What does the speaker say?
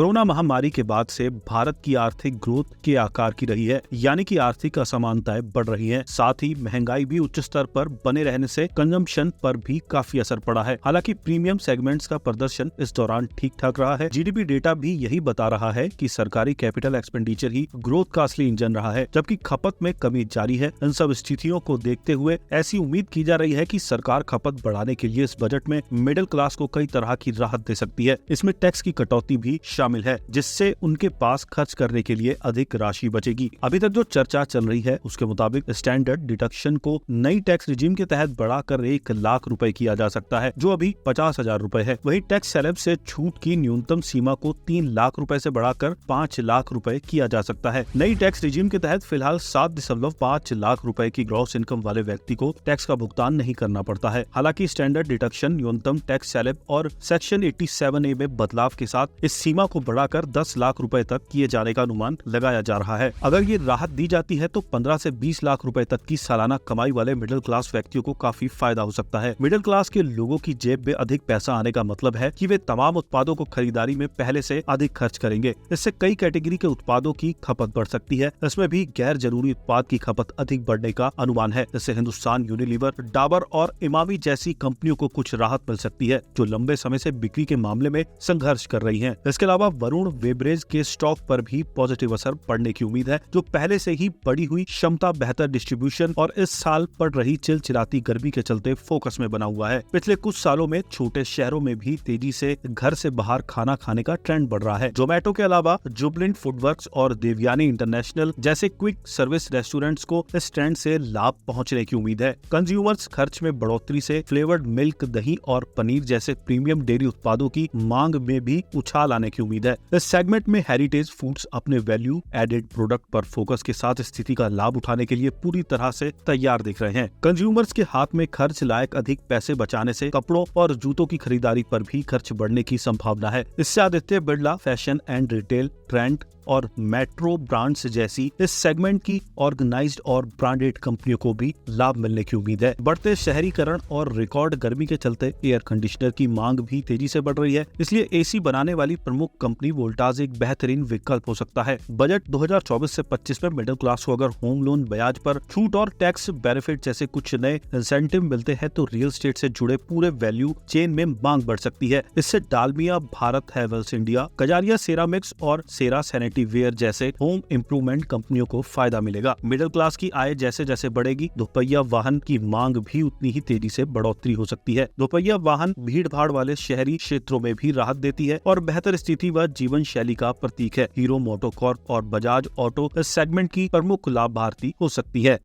Corona महामारी के बाद से भारत की आर्थिक ग्रोथ के आकार की रही है, यानी कि आर्थिक असमानताएं बढ़ रही हैं। साथ ही महंगाई भी उच्च स्तर पर बने रहने से कंजम्पशन पर भी काफी असर पड़ा है। हालांकि प्रीमियम सेगमेंट्स का प्रदर्शन इस दौरान ठीक ठाक रहा है। जीडीपी डेटा भी यही बता रहा है कि सरकारी कैपिटल एक्सपेंडिचर ही ग्रोथ का असली इंजन रहा है, जबकि खपत में कमी जारी है। इन सब स्थितियों को देखते हुए ऐसी उम्मीद की जा रही है कि सरकार खपत बढ़ाने के लिए इस बजट में मिडिल क्लास को कई तरह की राहत दे सकती है। इसमें टैक्स की कटौती भी शामिल है, जिससे उनके पास खर्च करने के लिए अधिक राशि बचेगी। अभी तक जो चर्चा चल रही है उसके मुताबिक स्टैंडर्ड डिडक्शन को नई टैक्स रिजीम के तहत बढ़ाकर 1 लाख रुपए किया जा सकता है, जो अभी 50,000 रुपए है। वहीं टैक्स स्लैब से छूट की न्यूनतम सीमा को 3 लाख रुपए से बढ़ाकर 5 लाख रुपए किया जा सकता है। नई टैक्स रिजीम के तहत फिलहाल 7.5 लाख रुपए की ग्रॉस इनकम वाले व्यक्ति को टैक्स का भुगतान नहीं करना पड़ता है। हालांकि स्टैंडर्ड डिडक्शन, न्यूनतम टैक्स स्लैब और सेक्शन 87A में बदलाव के साथ इस सीमा को बढ़ाकर 10 लाख रुपए तक किए जाने का अनुमान लगाया जा रहा है। अगर ये राहत दी जाती है तो 15 से 20 लाख रुपए तक की सालाना कमाई वाले मिडिल क्लास व्यक्तियों को काफी फायदा हो सकता है। मिडिल क्लास के लोगों की जेब में अधिक पैसा आने का मतलब है कि वे तमाम उत्पादों को खरीदारी में पहले से अधिक खर्च करेंगे। इससे कई कैटेगरी के उत्पादों की खपत बढ़ सकती है। इसमें भी गैर जरूरी उत्पाद की खपत अधिक बढ़ने का अनुमान है। इससे हिंदुस्तान यूनिलीवर, डाबर और इमामी जैसी कंपनियों को कुछ राहत मिल सकती है, जो लंबे समय से बिक्री के मामले में संघर्ष कर रही हैं। इसके अलावा वरुण बेवरेज के स्टॉक पर भी पॉजिटिव असर पड़ने की उम्मीद है, जो पहले से ही बढ़ी हुई क्षमता, बेहतर डिस्ट्रीब्यूशन और इस साल पड़ रही चिलचिलाती गर्मी के चलते फोकस में बना हुआ है। पिछले कुछ सालों में छोटे शहरों में भी तेजी से घर से बाहर खाना खाने का ट्रेंड बढ़ रहा है। जोमेटो के अलावा जुबलिंट फूडवर्क्स और देवयानी इंटरनेशनल जैसे क्विक सर्विस रेस्टोरेंट्स को इस ट्रेंड से लाभ पहुंचने की उम्मीद है। कंज्यूमर्स खर्च में बढ़ोतरी से फ्लेवर्ड मिल्क, दही और पनीर जैसे प्रीमियम डेयरी उत्पादों की मांग में भी उछाल आने की उम्मीद है। इस सेगमेंट में हेरिटेज फूड्स अपने वैल्यू एडेड प्रोडक्ट पर फोकस के साथ स्थिति का लाभ उठाने के लिए पूरी तरह से तैयार दिख रहे हैं। कंज्यूमर्स के हाथ में खर्च लायक अधिक पैसे बचाने से कपड़ों और जूतों की खरीदारी पर भी खर्च बढ़ने की संभावना है। इससे Aditya Birla, fashion and retail, trend और मेट्रो ब्रांड्स जैसी इस सेगमेंट की ऑर्गेनाइज्ड और ब्रांडेड कंपनियों को भी लाभ मिलने की उम्मीद है। बढ़ते शहरीकरण और रिकॉर्ड गर्मी के चलते एयर कंडीशनर की मांग भी तेजी से बढ़ रही है, इसलिए एसी बनाने वाली प्रमुख कंपनी वोल्टास एक बेहतरीन विकल्प हो सकता है। बजट 2024 से 25 में मिडिल क्लास को अगर होम लोन ब्याज पर छूट और टैक्स बेनिफिट जैसे कुछ नए इंसेंटिव मिलते हैं तो रियल एस्टेट से जुड़े पूरे वैल्यू चेन में मांग बढ़ सकती है। इससे डालमिया, भारत हेवल्स इंडिया, कजारिया सेरामिक्स और सेरा सैनिटरी वेयर जैसे होम इम्प्रूवमेंट कंपनियों को फायदा मिलेगा। मिडिल क्लास की आय जैसे जैसे बढ़ेगी, दोपहिया वाहन की मांग भी उतनी ही तेजी से बढ़ोतरी हो सकती है। दोपहिया वाहन भीड़ भाड़ वाले शहरी क्षेत्रों में भी राहत देती है और बेहतर स्थिति व जीवन शैली का प्रतीक है। हीरो मोटोकॉर्प और बजाज ऑटो इस सेगमेंट की प्रमुख लाभार्थी हो सकती है।